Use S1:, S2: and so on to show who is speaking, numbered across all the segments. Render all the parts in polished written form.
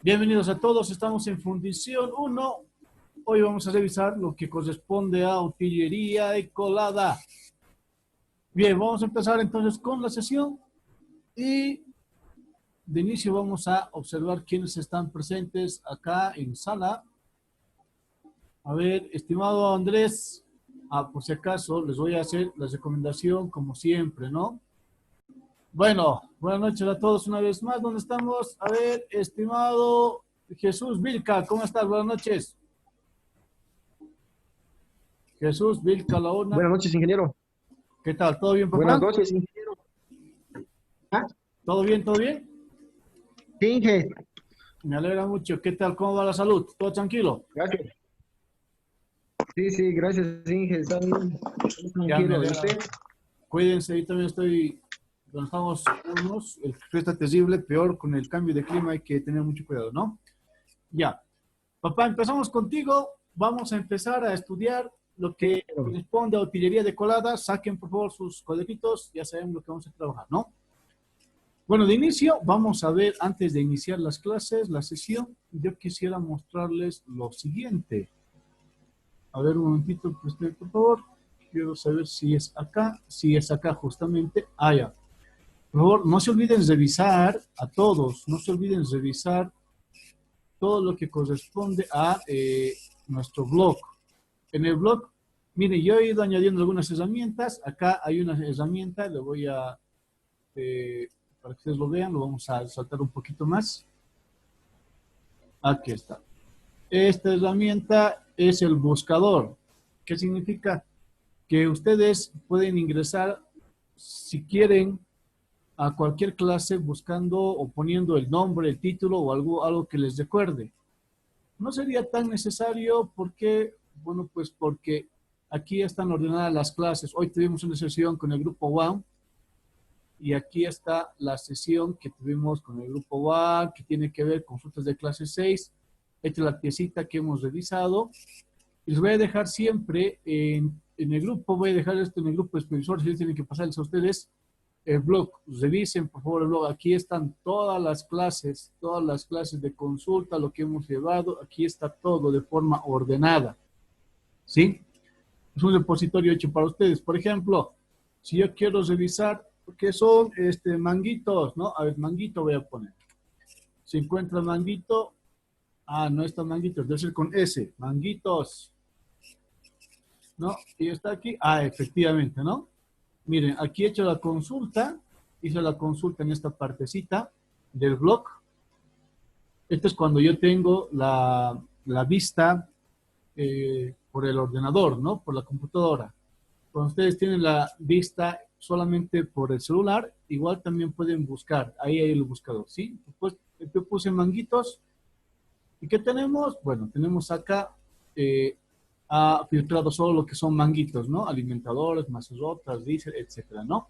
S1: Bienvenidos a todos, estamos en Fundición 1. Hoy vamos a revisar lo que corresponde a utilería y colada. Bien, vamos a empezar entonces con la sesión y de inicio vamos a observar quiénes están presentes acá en sala. A ver, estimado Andrés, por si acaso les voy a hacer la recomendación como siempre, ¿no? Bueno, buenas noches a todos una vez más. ¿Dónde estamos? A ver, estimado Jesús Vilca, ¿cómo estás? Buenas noches. Jesús Vilca, la una.
S2: Buenas noches, ingeniero.
S1: ¿Qué tal? ¿Todo bien,
S2: Buenas
S1: papá?
S2: noches, ingeniero. Ah,
S1: ¿Todo bien? ¿Todo bien?
S2: sí, Inge,
S1: Me alegra mucho. ¿Qué tal? ¿Cómo va la salud? ¿Todo tranquilo?
S2: gracias. Sí, sí, gracias, Inge. Está bien,
S1: Ya me
S2: tranquilo. ¿Y
S1: alegra.
S2: usted?
S1: Cuídense, yo también estoy, cuando estamos unos, el frío está terrible, peor con el cambio de clima, hay que tener mucho cuidado, ¿no? Ya. Papá, empezamos contigo. Vamos a empezar a estudiar lo
S2: Sí,
S1: que
S2: ingeniero.
S1: corresponde a utilería de colada. Saquen, por favor, sus cuadernitos. Ya sabemos lo que vamos a trabajar, ¿no? Bueno, de inicio, vamos a ver, antes de iniciar las clases, la sesión, yo quisiera mostrarles lo siguiente. A ver, un momentito, por favor. Quiero saber si es acá. Si es acá, justamente. Ah, ya. Por favor, no se olviden revisar a todos. No se olviden revisar todo lo que corresponde a nuestro blog. En el blog, mire, yo he ido añadiendo algunas herramientas. Acá hay una herramienta, le voy a, para que ustedes lo vean, lo vamos a saltar un poquito más. Aquí está. Esta herramienta es el buscador. ¿Qué significa? Que ustedes pueden ingresar, si quieren, a cualquier clase buscando o poniendo el nombre, el título o algo que les recuerde. No sería tan necesario porque, bueno, pues porque aquí están ordenadas las clases. Hoy tuvimos una sesión con el grupo One y aquí está la sesión que tuvimos con el grupo One que tiene que ver con frutas de clase 6. Esta es la piecita que hemos revisado. Les voy a dejar siempre en el grupo, voy a dejar esto en el grupo de supervisores, si tienen que pasarles a ustedes el blog. Revisen por favor el blog, aquí están todas las clases de consulta, lo que hemos llevado, aquí está todo de forma ordenada, ¿sí? Es un repositorio hecho para ustedes. Por ejemplo, si yo quiero revisar, ¿qué son manguitos? ¿No? A ver, manguito voy a poner. Si encuentra manguito, no está manguitos, debe ser con S, manguitos. ¿No? Y está aquí. Efectivamente, ¿no? Miren, aquí he hecho la consulta, hice la consulta en esta partecita del blog. Esto es cuando yo tengo la vista por el ordenador, ¿no? Por la computadora. Cuando ustedes tienen la vista solamente por el celular, igual también pueden buscar. Ahí hay el buscador, ¿sí? Después yo puse manguitos. ¿Y qué tenemos? Bueno, tenemos acá ha filtrado solo lo que son manguitos, ¿no? Alimentadores, macerotas, diésel, etcétera, ¿no?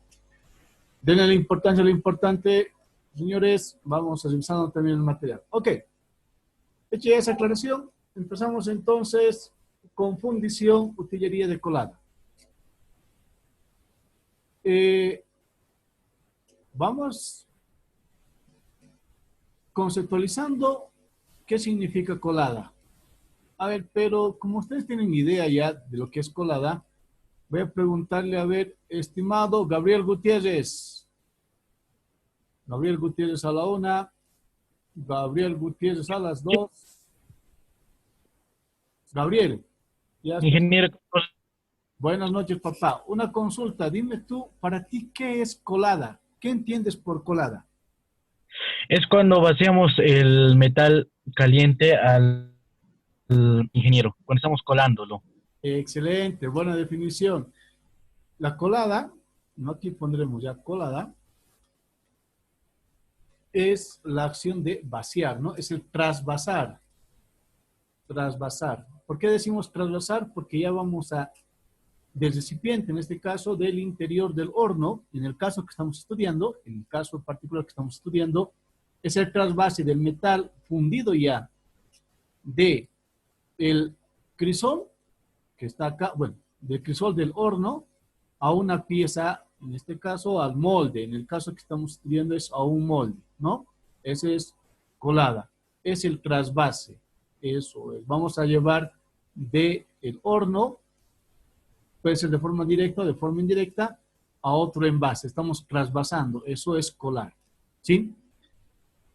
S1: Denle la importancia a lo importante, señores. Vamos a revisar también el material. Ok, hecha esa aclaración, empezamos entonces con fundición, utilería de colada. Eh, Vamos conceptualizando qué significa colada. A ver, pero como ustedes tienen idea ya de lo que es colada, voy a preguntarle, a ver, estimado Gabriel Gutiérrez. Gabriel Gutiérrez a la una, Gabriel Gutiérrez a las dos. Gabriel, ya estás.
S3: Ingeniero,
S1: Buenas noches, papá. Una consulta, dime tú, para ti, ¿qué es colada? ¿Qué entiendes por colada?
S3: es cuando vaciamos el metal caliente al ingeniero, cuando estamos colándolo.
S1: Excelente, buena definición. La colada, no aquí pondremos ya colada, es la acción de vaciar, ¿no? Es el trasvasar, trasvasar. ¿Por qué decimos trasvasar? Porque ya vamos a del recipiente, en este caso del interior del horno, en el caso que estamos estudiando, en el caso particular que estamos estudiando, es el trasvase del metal fundido ya de el crisol, que está acá, bueno, del crisol del horno a una pieza, en este caso al molde, en el caso que estamos estudiando es a un molde, ¿no? Ese es colada. es el trasvase. Eso es. Vamos a llevar del horno, puede ser de forma directa o de forma indirecta, a otro envase. Estamos trasvasando. Eso es colar. ¿Sí?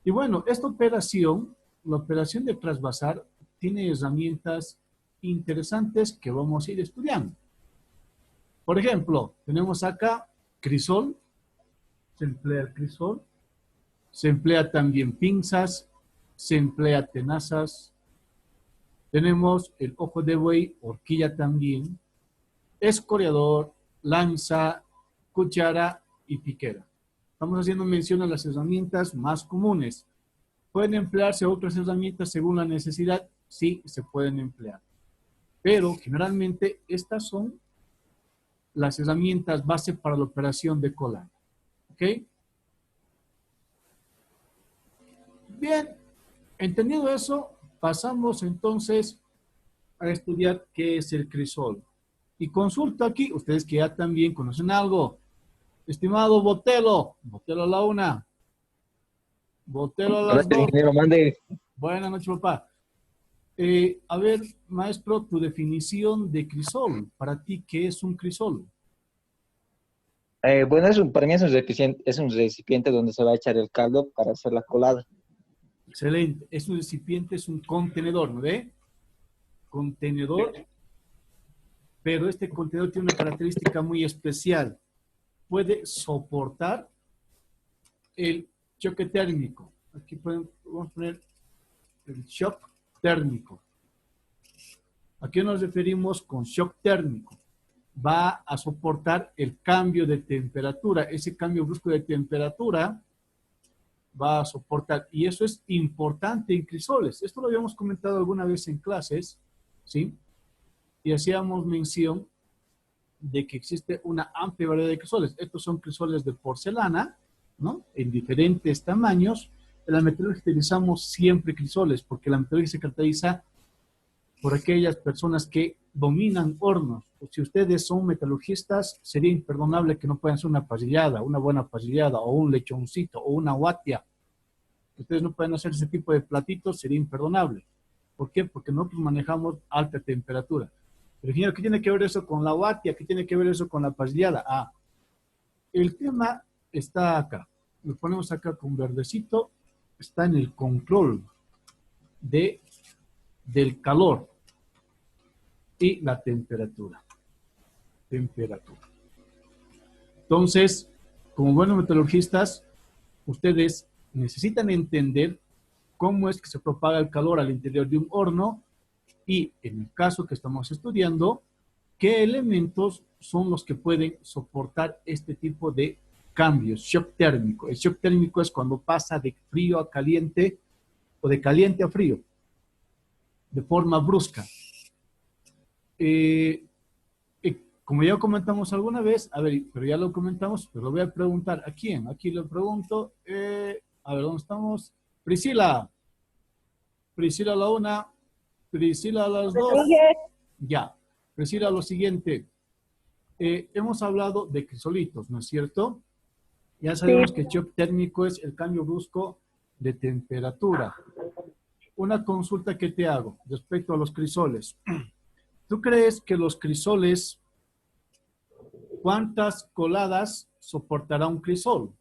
S1: Y bueno, esta operación, la operación de trasvasar, tiene herramientas interesantes que vamos a ir estudiando. Por ejemplo, tenemos acá crisol, se emplea el crisol, se emplea también pinzas, se emplea tenazas, tenemos el ojo de buey, horquilla también, escoriador, lanza, cuchara y piquera. Estamos haciendo mención a las herramientas más comunes. ¿Pueden emplearse otras herramientas según la necesidad? Sí, se pueden emplear. Pero generalmente estas son las herramientas base para la operación de colar. ¿Ok? Bien, entendido eso, pasamos entonces a estudiar qué es el crisol. Y consulta aquí, ustedes que ya también conocen algo. Estimado Botelo, Botelo a la una, Botelo a las
S2: Gracias,
S1: dos.
S2: ingeniero. Mande.
S1: Buenas noches, papá. A ver, maestro, tu definición de crisol. Para ti, ¿qué es un crisol?
S2: Bueno, para mí es un recipiente donde se va a echar el caldo para hacer la colada.
S1: Excelente. Es un recipiente, es un contenedor, ¿no ve? Contenedor, pero este contenedor tiene una característica muy especial. Puede soportar el choque térmico. Aquí vamos a poner el shock térmico. ¿A qué nos referimos con shock térmico? Va a soportar el cambio de temperatura. Ese cambio brusco de temperatura va a soportar. Y eso es importante en crisoles. Esto lo habíamos comentado alguna vez en clases, ¿sí? Y hacíamos mención de que existe una amplia variedad de crisoles. Estos son crisoles de porcelana, ¿no? En diferentes tamaños. En la metalurgia utilizamos siempre crisoles, porque la metalurgia se caracteriza por aquellas personas que dominan hornos. O si ustedes son metalurgistas, sería imperdonable que no puedan hacer una parrillada, una buena parrillada, o un lechoncito, o una guatia. Ustedes no pueden hacer ese tipo de platitos, sería imperdonable. ¿Por qué? Porque nosotros manejamos alta temperatura. Pero, ingeniero, ¿qué tiene que ver eso con la guatia? ¿Qué tiene que ver eso con la parrillada? Ah, el tema está acá. Lo ponemos acá con verdecito. Está en el control del calor y la temperatura. Entonces, como buenos metalurgistas, ustedes necesitan entender cómo es que se propaga el calor al interior de un horno y, en el caso que estamos estudiando, qué elementos son los que pueden soportar este tipo de cambios. Shock térmico. El shock térmico es cuando pasa de frío a caliente o de caliente a frío, de forma brusca. Como ya comentamos alguna vez, a ver, pero ya lo comentamos, pero lo voy a preguntar, ¿a quién? Aquí le pregunto, a ver, ¿dónde estamos? Priscila. Priscila a la una, Priscila a las dos. Ya. Priscila, lo siguiente. Hemos hablado de crisolitos, ¿no es cierto? Ya sabemos que el shock térmico es el cambio brusco de temperatura. Una consulta que te hago respecto a los crisoles. ¿Tú crees que los crisoles, cuántas coladas soportará un crisol?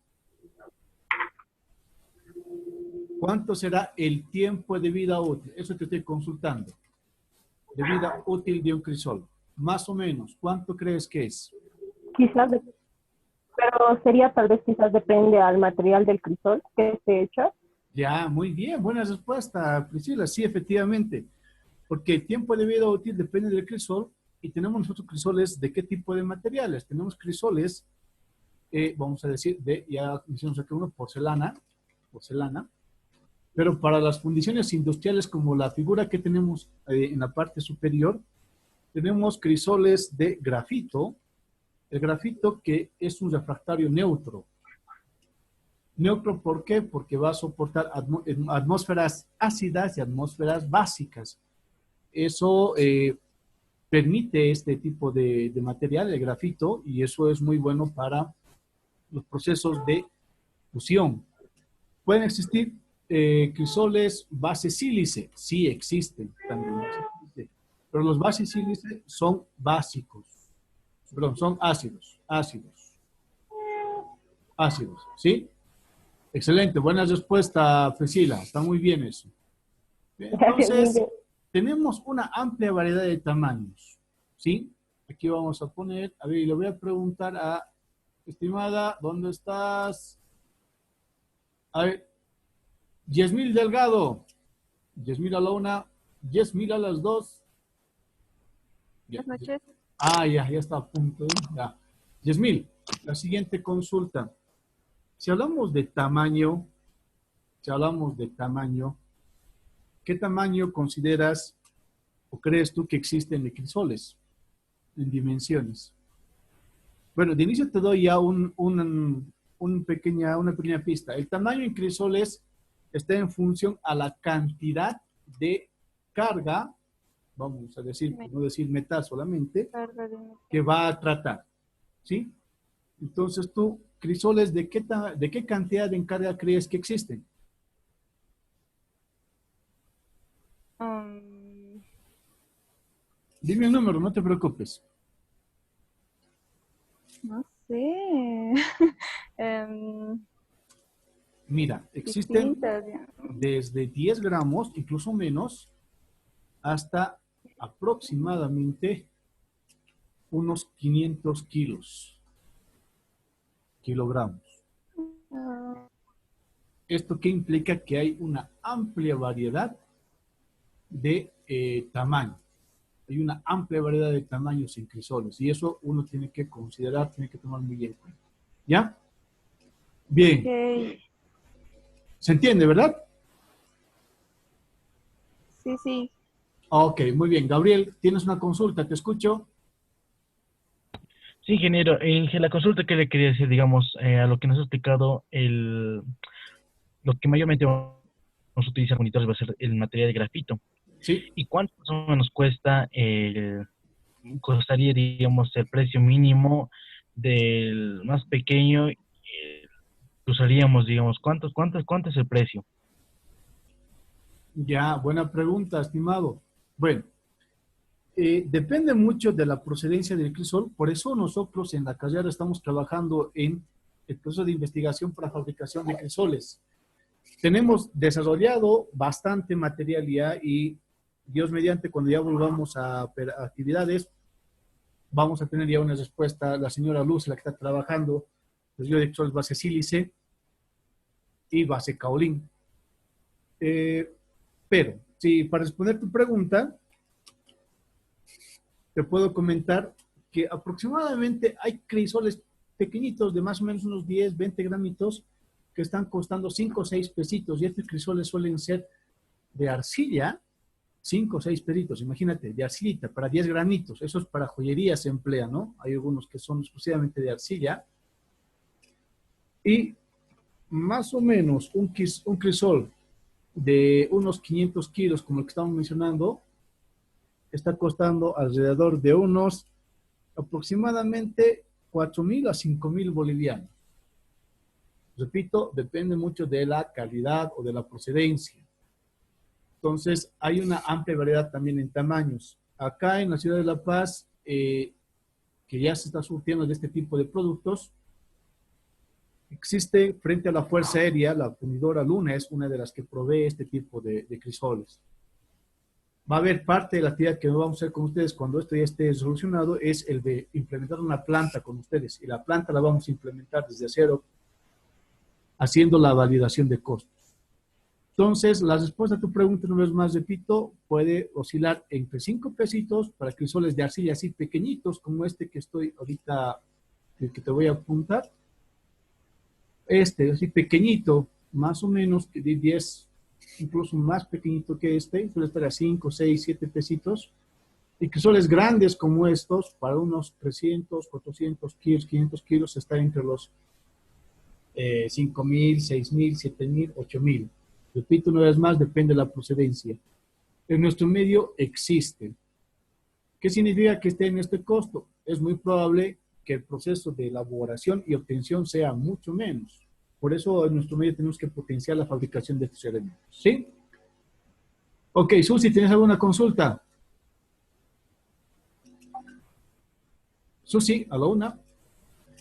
S1: ¿Cuánto será el tiempo de vida útil? Eso te estoy consultando. De vida útil de un crisol. Más o menos, ¿cuánto crees que es?
S4: Quizás, pero sería tal vez quizás depende al material del crisol que esté hecho.
S1: Ya, muy bien, buena respuesta, Priscila. Sí, efectivamente. Porque el tiempo de vida útil depende del crisol y tenemos nosotros crisoles de qué tipo de materiales. Tenemos crisoles, vamos a decir, ya hicimos aquí uno, porcelana, pero para las fundiciones industriales como la figura que tenemos en la parte superior, tenemos crisoles de grafito. El grafito que es un refractario neutro. Neutro, ¿por qué? Porque va a soportar atmósferas ácidas y atmósferas básicas. Eso permite este tipo de material, el grafito, y eso es muy bueno para los procesos de fusión. Pueden existir crisoles base sílice, sí existen también, pero los base sílice son básicos, perdón, son ácidos, ¿sí? Excelente, buena respuesta, Priscila, está muy bien eso. Bien,
S4: Gracias,
S1: entonces,
S4: Miguel.
S1: tenemos una amplia variedad de tamaños, ¿sí? Aquí vamos a poner, a ver, y le voy a preguntar a, estimada, ¿dónde estás? A ver, Yasmil Delgado, Yasmil a la una, Yasmil a las dos. Ya,
S5: Buenas noches.
S1: ya está a punto, ya. Yasmil, la siguiente consulta. Si hablamos de tamaño, ¿qué tamaño consideras o crees tú que existen de crisoles en dimensiones? Bueno, de inicio te doy ya una pequeña pista. El tamaño en crisoles está en función a la cantidad de carga, vamos a decir, por no decir metal solamente,
S5: Carga de metal.
S1: que va a tratar, ¿sí? Entonces tú, crisoles, ¿de qué cantidad de carga crees que existen? Dime un número, no te preocupes.
S5: No sé.
S1: Mira, existen
S5: Distintas, ya.
S1: desde 10 gramos, incluso menos, hasta aproximadamente unos 500 kilogramos.
S5: Ah,
S1: ¿Esto qué implica? Que hay una amplia variedad de tamaños. Hay una amplia variedad de tamaños en crisoles y eso uno tiene que considerar, tiene que tomar muy en cuenta. ¿Ya? Bien.
S5: ok.
S1: ¿Se entiende, verdad?
S5: Sí, sí.
S1: Ok, muy bien. Gabriel, tienes una consulta, te escucho.
S3: Sí, ingeniero, la consulta que le quería decir, digamos, a lo que nos ha explicado, lo que mayormente vamos a utilizar monitores va a ser el material de grafito.
S1: Sí.
S3: ¿Y cuánto más o menos costaría, digamos, el precio mínimo del más pequeño que usaríamos, digamos, cuánto es el precio?
S1: Ya, buena pregunta, estimado. Bueno, depende mucho de la procedencia del crisol, por eso nosotros en la carrera estamos trabajando en el proceso de investigación para fabricación de crisoles. Tenemos desarrollado bastante material ya y Dios mediante, cuando ya volvamos a actividades, vamos a tener ya una respuesta. La señora Luz, la que está trabajando, pues yo de crisoles base sílice y base caolín. Pero, sí, para responder tu pregunta, te puedo comentar que aproximadamente hay crisoles pequeñitos de más o menos unos 10, 20 gramitos que están costando 5 o 6 pesitos y estos crisoles suelen ser de arcilla, 5 o 6 pesitos, imagínate, de arcillita para 10 granitos, eso es para joyería se emplea, ¿no? Hay algunos que son exclusivamente de arcilla y más o menos un crisol de unos 500 kilos, como el que estamos mencionando, está costando alrededor de unos aproximadamente 4.000 a 5.000 bolivianos. Repito, depende mucho de la calidad o de la procedencia. Entonces, hay una amplia variedad también en tamaños. Acá en la ciudad de La Paz, que ya se está surtiendo de este tipo de productos, existe frente a la Fuerza Aérea, la fundidora Luna es una de las que provee este tipo de crisoles. Va a haber parte de la actividad que vamos a hacer con ustedes cuando esto ya esté solucionado, es el de implementar una planta con ustedes. Y la planta la vamos a implementar desde cero, haciendo la validación de costos. Entonces, la respuesta a tu pregunta, una vez más, repito, puede oscilar entre 5 pesitos para crisoles de arcilla así pequeñitos, como este que estoy ahorita, el que te voy a apuntar. Este, así pequeñito, más o menos, de 10, incluso más pequeñito que este, suele estar a 5, 6, 7 pesitos. Y crisoles grandes como estos, para unos 300, 400 kilos, 500 kilos, está entre los 5.000, 6.000, 7.000, 8.000. Repito una vez más, depende de la procedencia. En nuestro medio existe. ¿Qué significa que esté en este costo? Es muy probable que el proceso de elaboración y obtención sea mucho menos. Por eso en nuestro medio tenemos que potenciar la fabricación de estos elementos. ¿Sí? Ok, Susi, ¿tienes alguna consulta? Susi, a la una.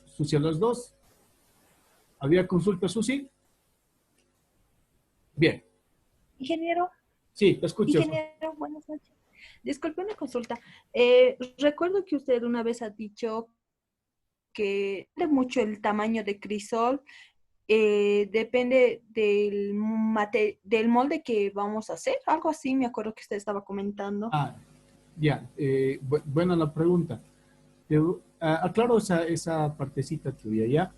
S1: Susi, a las dos. ¿Había consulta, Susi? Bien.
S6: Ingeniero,
S1: Sí, te escucho.
S6: ingeniero, buenas noches. Disculpe una consulta. Recuerdo que usted una vez ha dicho que depende mucho el tamaño de crisol, depende del molde que vamos a hacer, algo así me acuerdo que usted estaba comentando.
S1: Ah, ya. Buena la pregunta. Aclaro esa partecita tuya, ¿ya?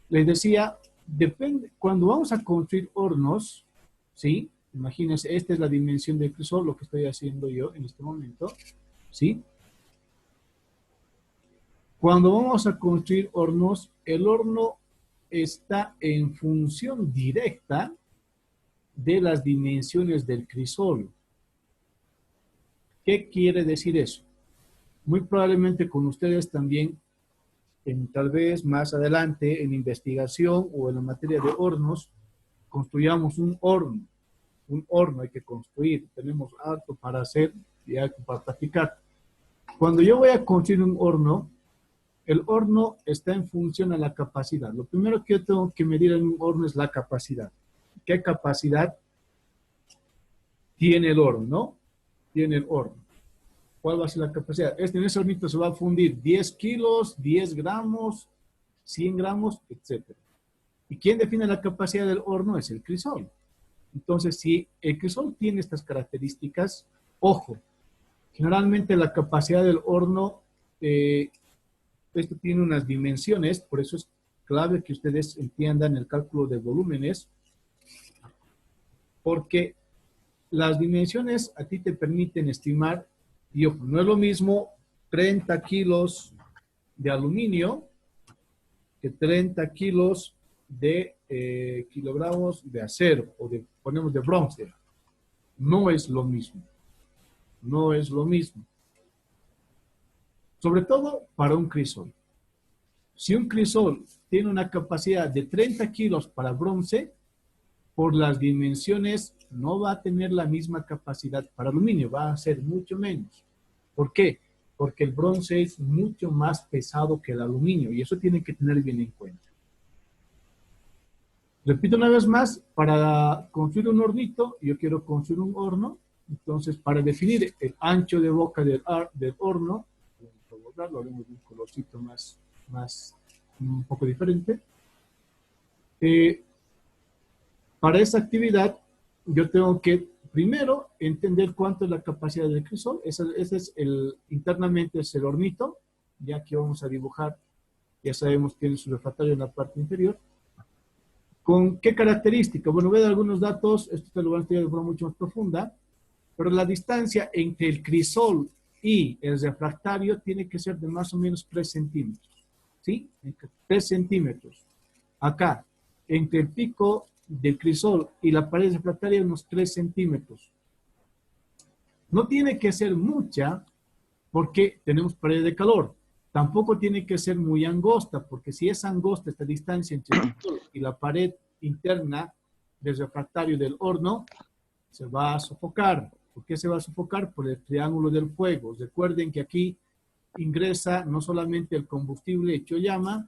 S1: Les decía, depende, cuando vamos a construir hornos, ¿sí? Imagínense, esta es la dimensión del crisol, lo que estoy haciendo yo en este momento, ¿sí? Cuando vamos a construir hornos, el horno está en función directa de las dimensiones del crisol. ¿Qué quiere decir eso? Muy probablemente con ustedes también, tal vez más adelante en investigación o en la materia de hornos, construyamos un horno. Un horno hay que construir, tenemos harto para hacer y harto para practicar. Cuando yo voy a construir un horno, el horno está en función a la capacidad. Lo primero que yo tengo que medir en un horno es la capacidad. ¿Qué capacidad tiene el horno? Tiene el horno. ¿Cuál va a ser la capacidad? En ese hornito se va a fundir 10 kilos, 10 gramos, 100 gramos, etc. ¿Y quién define la capacidad del horno? Es el crisol. Entonces, si el crisol tiene estas características, ojo, generalmente la capacidad del horno, esto tiene unas dimensiones, por eso es clave que ustedes entiendan el cálculo de volúmenes, porque las dimensiones a ti te permiten estimar, y ojo, no es lo mismo 30 kilos de aluminio que 30 kilos de kilogramos de acero o ponemos de bronce. No es lo mismo. No es lo mismo. Sobre todo para un crisol. Si un crisol tiene una capacidad de 30 kilos para bronce, por las dimensiones no va a tener la misma capacidad para aluminio, va a ser mucho menos. ¿Por qué? Porque el bronce es mucho más pesado que el aluminio y eso tienen que tener bien en cuenta. Repito una vez más, para construir un hornito, yo quiero construir un horno, entonces para definir el ancho de boca del horno, lo haremos de un colorcito un poco diferente. Para esa actividad, yo tengo que primero entender cuánto es la capacidad del crisol. Ese es internamente es el hornito, ya que vamos a dibujar, ya sabemos que tiene su refractario en la parte inferior. ¿Con qué característica? Bueno, voy a dar algunos datos, esto te lo van a estudiar de forma mucho más profunda, pero la distancia entre el crisol y el refractario tiene que ser de más o menos 3 centímetros, ¿sí? 3 centímetros. Acá, entre el pico del crisol y la pared refractaria, unos 3 centímetros. No tiene que ser mucha porque tenemos pared de calor. Tampoco tiene que ser muy angosta, porque si es angosta esta distancia entre el crisol y la pared interna del refractario del horno, se va a sofocar. ¿Por qué se va a sofocar? Por el triángulo del fuego. Recuerden que aquí ingresa no solamente el combustible hecho llama,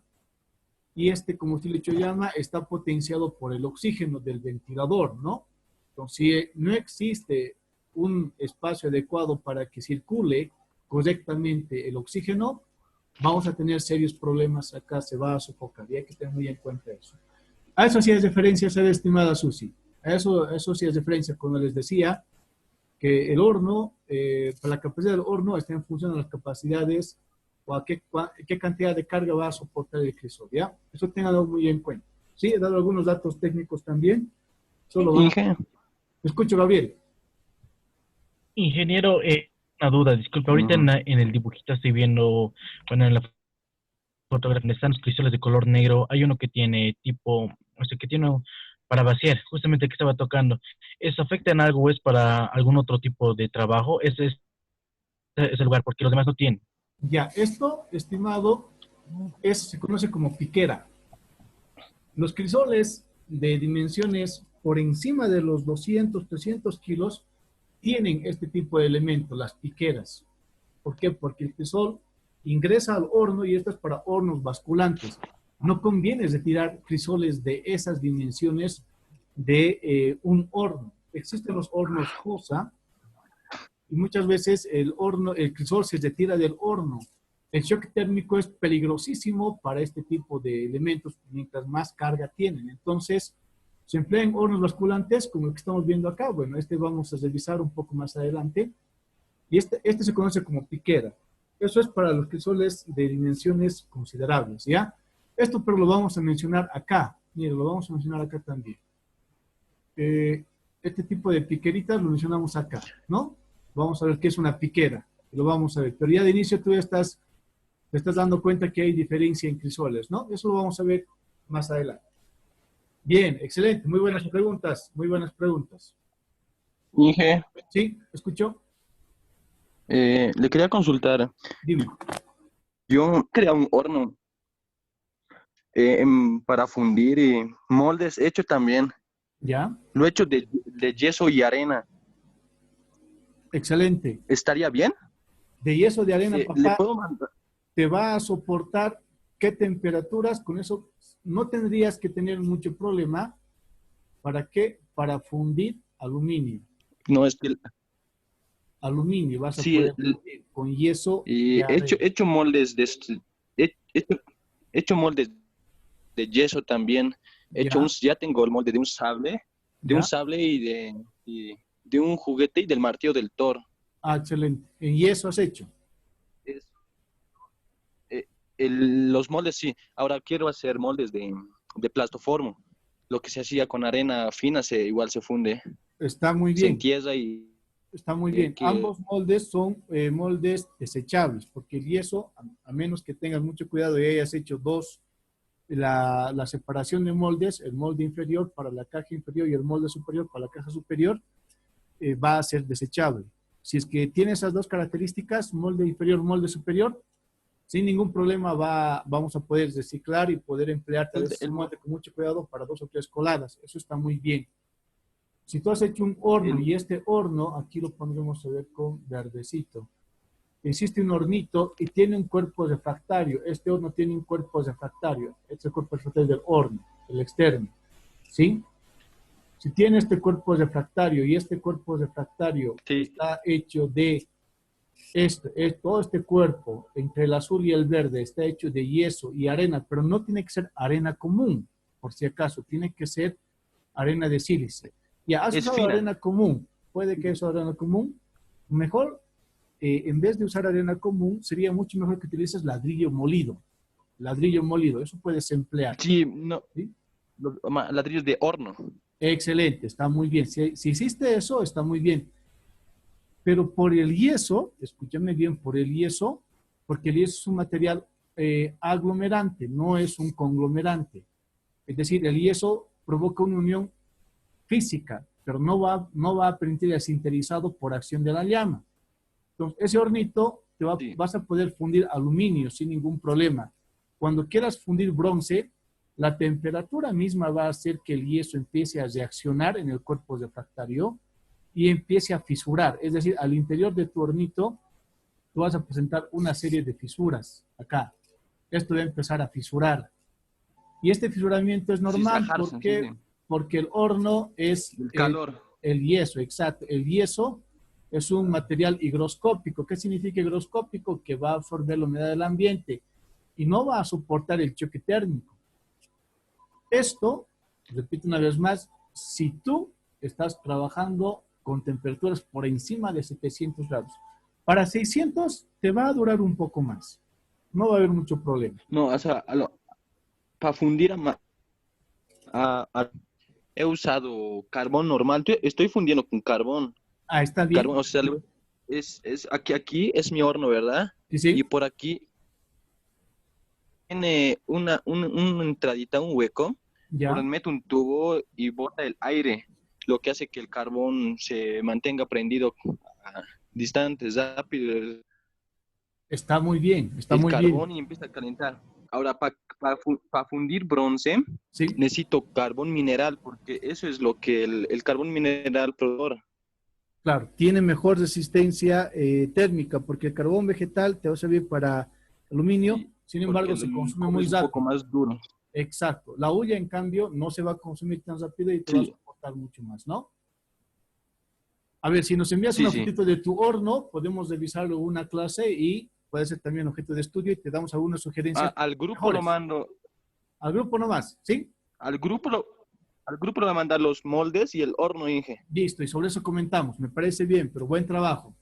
S1: y este combustible hecho llama está potenciado por el oxígeno del ventilador, ¿no? Entonces, si no existe un espacio adecuado para que circule correctamente el oxígeno, vamos a tener serios problemas acá, se va a sofocar, y hay que tener muy en cuenta eso. A eso sí es referencia, estimada Susi. A eso sí es referencia cuando les decía que el horno, para la capacidad del horno está en función de las capacidades o a qué cantidad de carga va a soportar el crisol, ¿ya? Eso tenganlo muy en cuenta. Sí, he dado algunos datos técnicos también. Escucho, Gabriel.
S3: Ingeniero, una duda, disculpe, ahorita en el dibujito estoy viendo, bueno, en la fotografía donde están los crisoles de color negro, hay uno que tiene tipo, o sea, que tiene para vaciar, justamente que estaba tocando. ¿Eso afecta en algo o es para algún otro tipo de trabajo? Ese es el lugar, porque los demás no tienen.
S1: Ya, esto, estimado, se conoce como piquera. Los crisoles de dimensiones por encima de los 200, 300 kilos tienen este tipo de elementos, las piqueras. ¿Por qué? Porque el crisol ingresa al horno y esto es para hornos basculantes. No conviene retirar crisoles de esas dimensiones de un horno. Existen los hornos Josa y muchas veces el crisol se retira del horno. El shock térmico es peligrosísimo para este tipo de elementos mientras más carga tienen. Entonces, se emplean hornos basculantes como el que estamos viendo acá. Bueno, este vamos a revisar un poco más adelante. Y este se conoce como piquera. Eso es para los crisoles de dimensiones considerables, ¿ya? Esto pero lo vamos a mencionar acá. Mire, lo vamos a mencionar acá también. Este tipo de piqueritas lo mencionamos acá, ¿no? Vamos a ver qué es una piquera. Lo vamos a ver. Pero ya de inicio tú te estás dando cuenta que hay diferencia en crisoles, ¿no? Eso lo vamos a ver más adelante. Bien, excelente. Muy buenas preguntas. Muy buenas preguntas.
S7: Inge,
S1: ¿Sí? ¿Escuchó?
S7: le quería consultar.
S1: Dime.
S7: Yo quería un horno para fundir moldes hecho también.
S1: ¿Ya?
S7: Lo he hecho de yeso y arena.
S1: Excelente.
S7: ¿Estaría bien?
S1: De yeso de arena,
S7: ¿Le
S1: papá,
S7: puedo mandar?
S1: te va a soportar qué temperaturas. Con eso no tendrías que tener mucho problema. ¿Para qué? Para fundir aluminio.
S7: No, es que
S1: Aluminio vas a
S7: sí,
S1: poder fundir con yeso de
S7: he
S1: arena.
S7: hecho moldes he hecho moldes de yeso también.
S1: ¿Ya?
S7: Ya tengo el molde de un
S1: ¿Ya?
S7: sable y de un juguete y del martillo del Thor.
S1: Ah, excelente. En yeso has hecho.
S7: Es- los moldes sí. Ahora quiero hacer moldes de plastoformo. Lo que se hacía con arena fina igual se funde,
S1: Está muy
S7: se
S1: bien.
S7: entierra y
S1: Está muy bien.
S7: que
S1: Ambos moldes son moldes desechables, porque el yeso, a menos que tengas mucho cuidado y hayas hecho la separación de moldes, el molde inferior para la caja inferior y el molde superior para la caja superior, va a ser desechable. Si es que tiene esas dos características, molde inferior, molde superior, sin ningún problema vamos a poder reciclar y poder emplear tal vez
S7: el,
S1: ese
S7: mo-
S1: molde con mucho cuidado para 2 o 3 coladas. Eso está muy bien. Si tú has hecho un horno
S7: el-
S1: y este horno, aquí lo pondremos a ver con verdecito. Existe un hornito y tiene un cuerpo refractario. Este horno tiene un cuerpo refractario. Este es el cuerpo refractario del horno, el externo. ¿Sí? Si tiene este cuerpo refractario y este cuerpo refractario
S7: sí,
S1: está hecho de todo este cuerpo entre el azul y el verde está hecho de yeso y arena, pero no tiene que ser arena común, por si acaso, tiene que ser arena de sílice. Ya has
S7: es
S1: usado
S7: fina.
S1: arena común, puede que eso arena común, mejor, en vez de usar arena común, sería mucho mejor que utilices ladrillo molido. Ladrillo molido, eso puedes emplear.
S7: Sí, no,
S1: ¿Sí?
S7: ladrillos de horno.
S1: Excelente, está muy bien. Si hiciste eso, está muy bien. Pero por el yeso, escúchame bien, por el yeso, porque el yeso es un material aglomerante, no es un conglomerante. Es decir, el yeso provoca una unión física, pero no va a permitir el sinterizado por acción de la llama. Entonces, ese hornito
S7: Sí.
S1: vas a poder fundir aluminio sin ningún problema. Cuando quieras fundir bronce, la temperatura misma va a hacer que el yeso empiece a reaccionar en el cuerpo refractario y empiece a fisurar. Es decir, al interior de tu hornito, tú vas a presentar una serie de fisuras acá. Esto va a empezar a fisurar. Y este fisuramiento es
S7: Sí,
S1: normal
S7: sajarse, sí.
S1: porque el horno es
S7: El calor.
S1: el yeso, exacto. El yeso es un material higroscópico. ¿Qué significa higroscópico? Que va a absorber la humedad del ambiente y no va a soportar el choque térmico. Esto, repito una vez más, si tú estás trabajando con temperaturas por encima de 700 grados. Para 600 te va a durar un poco más. No va a haber mucho problema.
S7: No, o sea, para fundir he usado carbón normal. Estoy fundiendo con carbón.
S1: Ah, está bien.
S7: Carbón, o sea, aquí es mi horno, ¿verdad?
S1: Sí,
S7: Y
S1: sí.
S7: por aquí tiene una entradita, un hueco, por
S1: Ya.
S7: donde meto un tubo y bota el aire, lo que hace que el carbón se mantenga prendido a distantes, rápido
S1: Está muy bien. Está
S7: el
S1: muy bien.
S7: carbón y empieza a calentar. Ahora, para fundir bronce,
S1: ¿Sí?
S7: necesito carbón mineral, porque eso es lo que el carbón mineral produce.
S1: Claro, tiene mejor resistencia térmica porque el carbón vegetal te va a servir para aluminio,
S7: Sí,
S1: sin
S7: porque
S1: embargo se
S7: el
S1: consume
S7: cobre
S1: muy
S7: es un poco
S1: rápido.
S7: más duro.
S1: Exacto. La hulla, en cambio, no se va a consumir tan rápido y te va a
S7: Sí,
S1: soportar mucho más, ¿no? A ver, si nos envías una
S7: sí, sí.
S1: fotito de tu horno, podemos revisarlo en una clase y puede ser también objeto de estudio y te damos algunas sugerencias
S7: Al grupo lo
S1: mejores.
S7: mando,
S1: Al grupo nomás, ¿sí?
S7: al grupo lo, al grupo le voy a mandar los moldes y el horno, Inge.
S1: Listo, y sobre eso comentamos. Me parece bien, pero buen trabajo.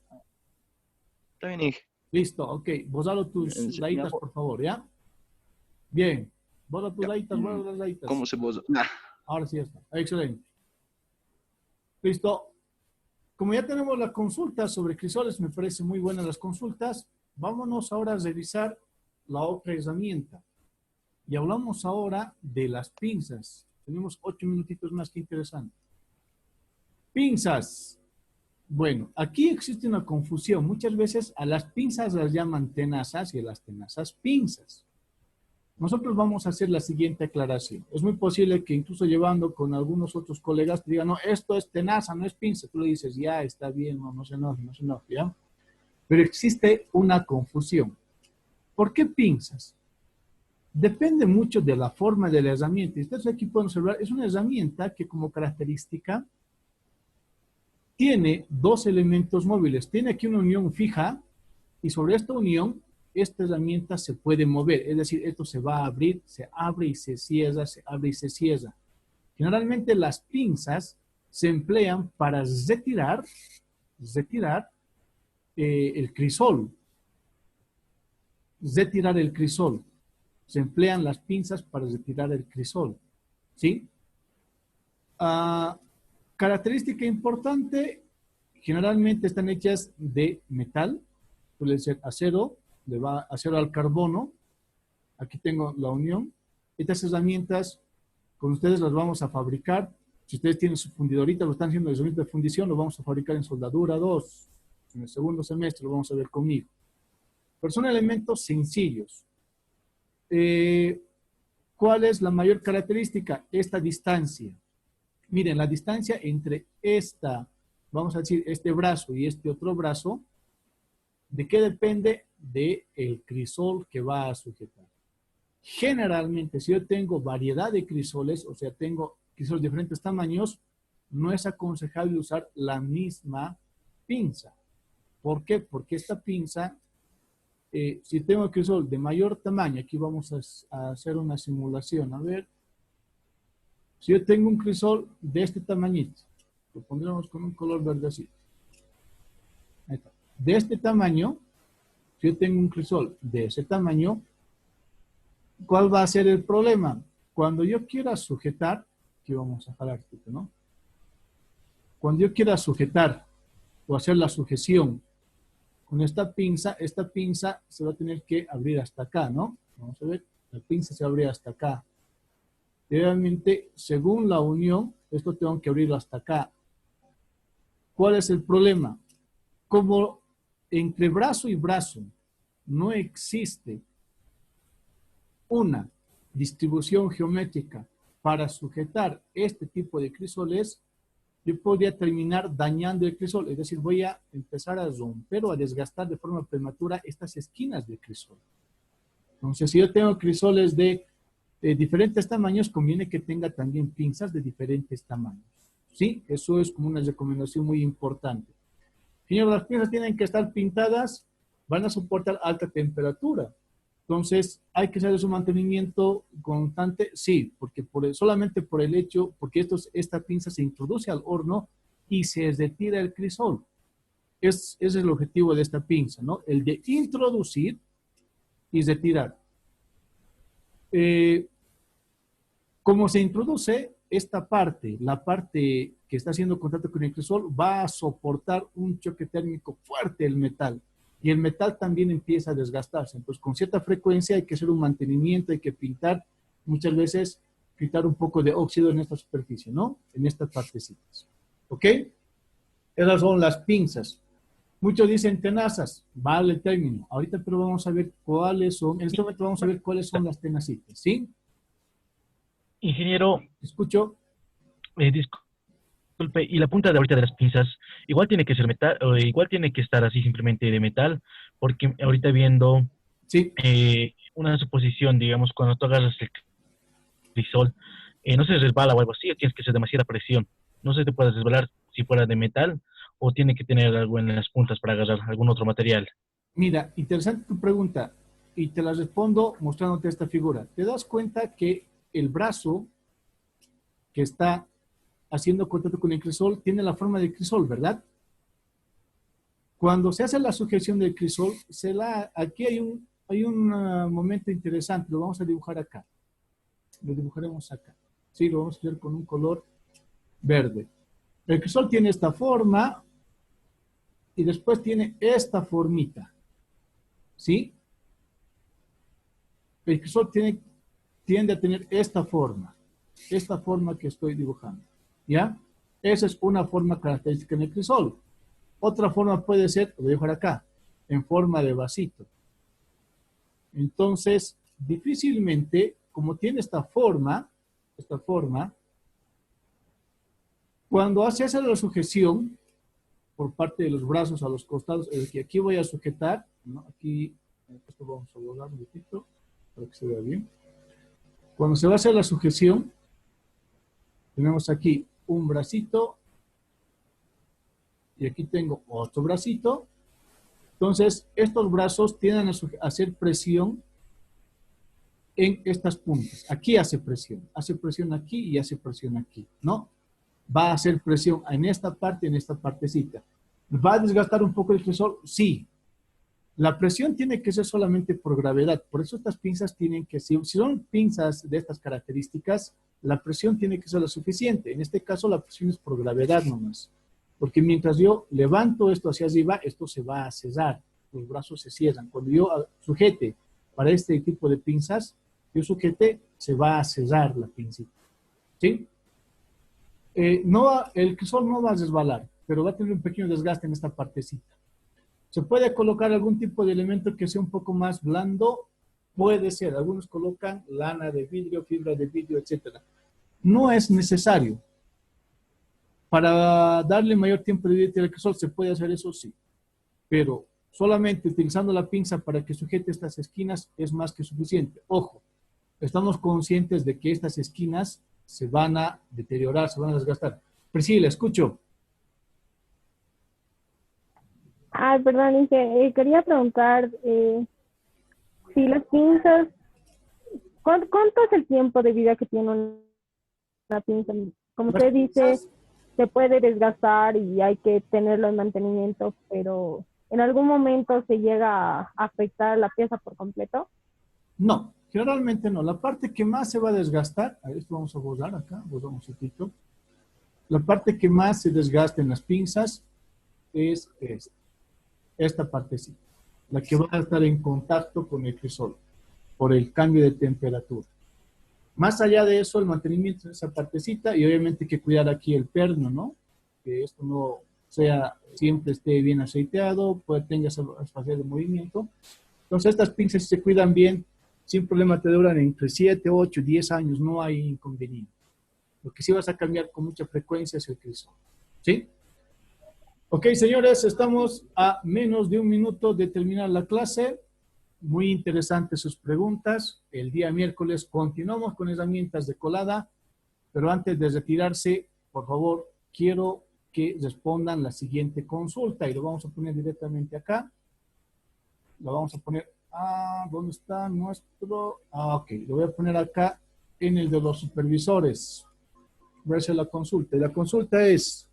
S7: Está bien, Inge.
S1: Listo, ok. Vos dalo tus rayitas, por favor, ¿ya? Bien. Vos a tus
S7: Ya.
S1: rayitas, vos a las rayitas.
S7: ¿Cómo se vos?
S1: Ahora sí ya está. Excelente. Listo. Como ya tenemos la consulta sobre crisoles, me parece muy buenas las consultas. Vámonos ahora a revisar la otra herramienta. Y hablamos ahora de las pinzas. Tenemos 8 minutitos más, que interesante. Pinzas. Bueno, aquí existe una confusión. Muchas veces a las pinzas las llaman tenazas y a las tenazas pinzas. Nosotros vamos a hacer la siguiente aclaración. Es muy posible que incluso llevando con algunos otros colegas te digan, no, esto es tenaza, no es pinza. Tú le dices, ya, está bien, no se enoje, no se enoje, ¿ya? Pero existe una confusión. ¿Por qué pinzas? Depende mucho de la forma de la herramienta. Y ustedes aquí pueden observar, es una herramienta que como característica tiene dos elementos móviles. Tiene aquí una unión fija y sobre esta unión esta herramienta se puede mover, es decir, esto se va a abrir, se abre y se cierra, se abre y se cierra. Generalmente las pinzas se emplean para retirar el crisol. Retirar el crisol. Se emplean las pinzas para retirar el crisol. ¿Sí? Característica importante, generalmente están hechas de metal, suele ser acero, le va acero al carbono. Aquí tengo la unión. Estas herramientas, con ustedes las vamos a fabricar. Si ustedes tienen su fundidorita, lo están haciendo de fundición, lo vamos a fabricar en soldadura 2. En el segundo semestre lo vamos a ver conmigo. Pero son elementos sencillos. ¿Cuál es la mayor característica? Esta distancia. Miren, la distancia entre esta, vamos a decir, este brazo y este otro brazo, ¿de qué depende? Del crisol que va a sujetar. Generalmente, si yo tengo variedad de crisoles, o sea, tengo crisoles de diferentes tamaños, no es aconsejable usar la misma pinza. ¿Por qué? Porque esta pinza, si tengo el crisol de mayor tamaño, aquí vamos a hacer una simulación, a ver. Si yo tengo un crisol de este tamañito, lo pondremos con un color verdecito. Ahí está. De este tamaño, si yo tengo un crisol de ese tamaño, ¿cuál va a ser el problema? Cuando yo quiera sujetar, aquí vamos a jalar, ¿no? Cuando yo quiera sujetar o hacer la sujeción con esta pinza se va a tener que abrir hasta acá, ¿no? Vamos a ver, la pinza se abre hasta acá. Realmente, según la unión, esto tengo que abrirlo hasta acá. ¿Cuál es el problema? Como entre brazo y brazo no existe una distribución geométrica para sujetar este tipo de crisoles, yo podría terminar dañando el crisol, es decir, voy a empezar a romper o a desgastar de forma prematura estas esquinas del crisol. Entonces, si yo tengo crisoles de diferentes tamaños, conviene que tenga también pinzas de diferentes tamaños. ¿Sí? Eso es como una recomendación muy importante. Señor, las pinzas tienen que estar pintadas, van a soportar alta temperatura. Entonces, ¿hay que hacer su mantenimiento constante? Sí, porque solamente por el hecho, porque esta pinza se introduce al horno y se retira el crisol. Ese es el objetivo de esta pinza, ¿no? El de introducir y retirar. Como se introduce esta parte, la parte que está haciendo contacto con el crisol, va a soportar un choque térmico fuerte el metal. Y el metal también empieza a desgastarse. Entonces, con cierta frecuencia hay que hacer un mantenimiento, hay que pintar, muchas veces quitar un poco de óxido en esta superficie, ¿no? En estas partecitas. ¿Ok? Esas son las pinzas. Muchos dicen tenazas, vale el término. Ahorita pero vamos a ver cuáles son, en este momento vamos a ver cuáles son las tenacitas, ¿sí?
S3: Ingeniero,
S1: Escucho.
S3: disculpe, y la punta de ahorita de las pinzas, igual tiene que ser metal, o igual tiene que estar así simplemente de metal, porque ahorita viendo
S1: Sí,
S3: una suposición, digamos, cuando tú agarras el crisol, no se resbala o algo así, o tienes que hacer demasiada presión. No se te puede resbalar si fuera de metal, o tiene que tener algo en las puntas para agarrar algún otro material.
S1: mira, interesante tu pregunta y te la respondo mostrándote esta figura. ¿Te das cuenta que el brazo que está haciendo contacto con el crisol tiene la forma de crisol, ¿verdad? Cuando se hace la sujeción del crisol, aquí hay un momento interesante, lo vamos a dibujar acá. Lo dibujaremos acá. Sí, lo vamos a hacer con un color verde. El crisol tiene esta forma y después tiene esta formita. ¿Sí? El crisol tiende a tener esta forma que estoy dibujando. ¿Ya? Esa es una forma característica en el crisol. Otra forma puede ser, lo voy a dejar acá, en forma de vasito. Entonces, difícilmente, como tiene esta forma, cuando se hace la sujeción por parte de los brazos a los costados, es que aquí voy a sujetar, ¿no? Aquí, esto vamos a borrar un poquito para que se vea bien. Cuando se va a hacer la sujeción, tenemos aquí un bracito y aquí tengo otro bracito. Entonces, estos brazos tienden a hacer presión en estas puntas. Aquí hace presión aquí y hace presión aquí, ¿no? Va a hacer presión en esta parte, en esta partecita. ¿Va a desgastar un poco el crisol? Sí. La presión tiene que ser solamente por gravedad. Por eso estas pinzas tienen que, si son pinzas de estas características, la presión tiene que ser lo suficiente. En este caso, la presión es por gravedad nomás. Porque mientras yo levanto esto hacia arriba, esto se va a cerrar. Los brazos se cierran. Cuando yo sujete para este tipo de pinzas, yo sujete, se va a cerrar la pincita. ¿Sí? El crisol no va a resbalar, pero va a tener un pequeño desgaste en esta partecita. ¿Se puede colocar algún tipo de elemento que sea un poco más blando? Puede ser. Algunos colocan lana de vidrio, fibra de vidrio, etc. No es necesario. Para darle mayor tiempo de vida al crisol, ¿se puede hacer eso? Sí. Pero solamente utilizando la pinza para que sujete estas esquinas es más que suficiente. Ojo, estamos conscientes de que estas esquinas se van a deteriorar, se van a desgastar. Priscila, escucho.
S4: Ay, perdón, Inge, quería preguntar si las pinzas, ¿cuánto es el tiempo de vida que tiene una pinza? Como usted dice, se puede desgastar y hay que tenerlo en mantenimiento, pero ¿en algún momento se llega a afectar la pieza por completo?
S1: No, generalmente no. La parte que más se va a desgastar, a esto vamos a borrar acá, borramos un poquito. La parte que más se desgasta en las pinzas es esta partecita, la que va a estar en contacto con el crisol por el cambio de temperatura. Más allá de eso, el mantenimiento de esa partecita y obviamente hay que cuidar aquí el perno, ¿no? Que esto no sea, siempre esté bien aceiteado, tenga espacio de movimiento. Entonces estas pinzas si se cuidan bien, sin problema te duran entre 7, 8, 10 años, no hay inconveniente. Lo que sí vas a cambiar con mucha frecuencia es el crisol, ¿sí? Ok, señores, estamos a menos de un minuto de terminar la clase. Muy interesantes sus preguntas. El día miércoles continuamos con herramientas de colada, pero antes de retirarse, por favor, quiero que respondan la siguiente consulta y lo vamos a poner directamente acá. Lo vamos a poner, ¿dónde está nuestro? Ok, lo voy a poner acá en el de los supervisores. Voy a hacer la consulta. Y la consulta es,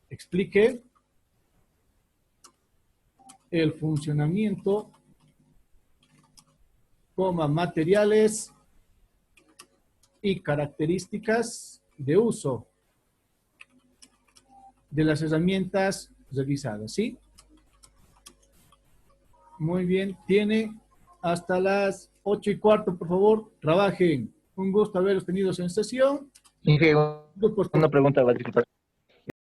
S1: explique el funcionamiento, materiales y características de uso de las herramientas revisadas, ¿sí? Muy bien, tiene hasta las 8:15, por favor, trabajen. Un gusto haberlos tenido en sesión.
S3: Inge, una pregunta, disculpa.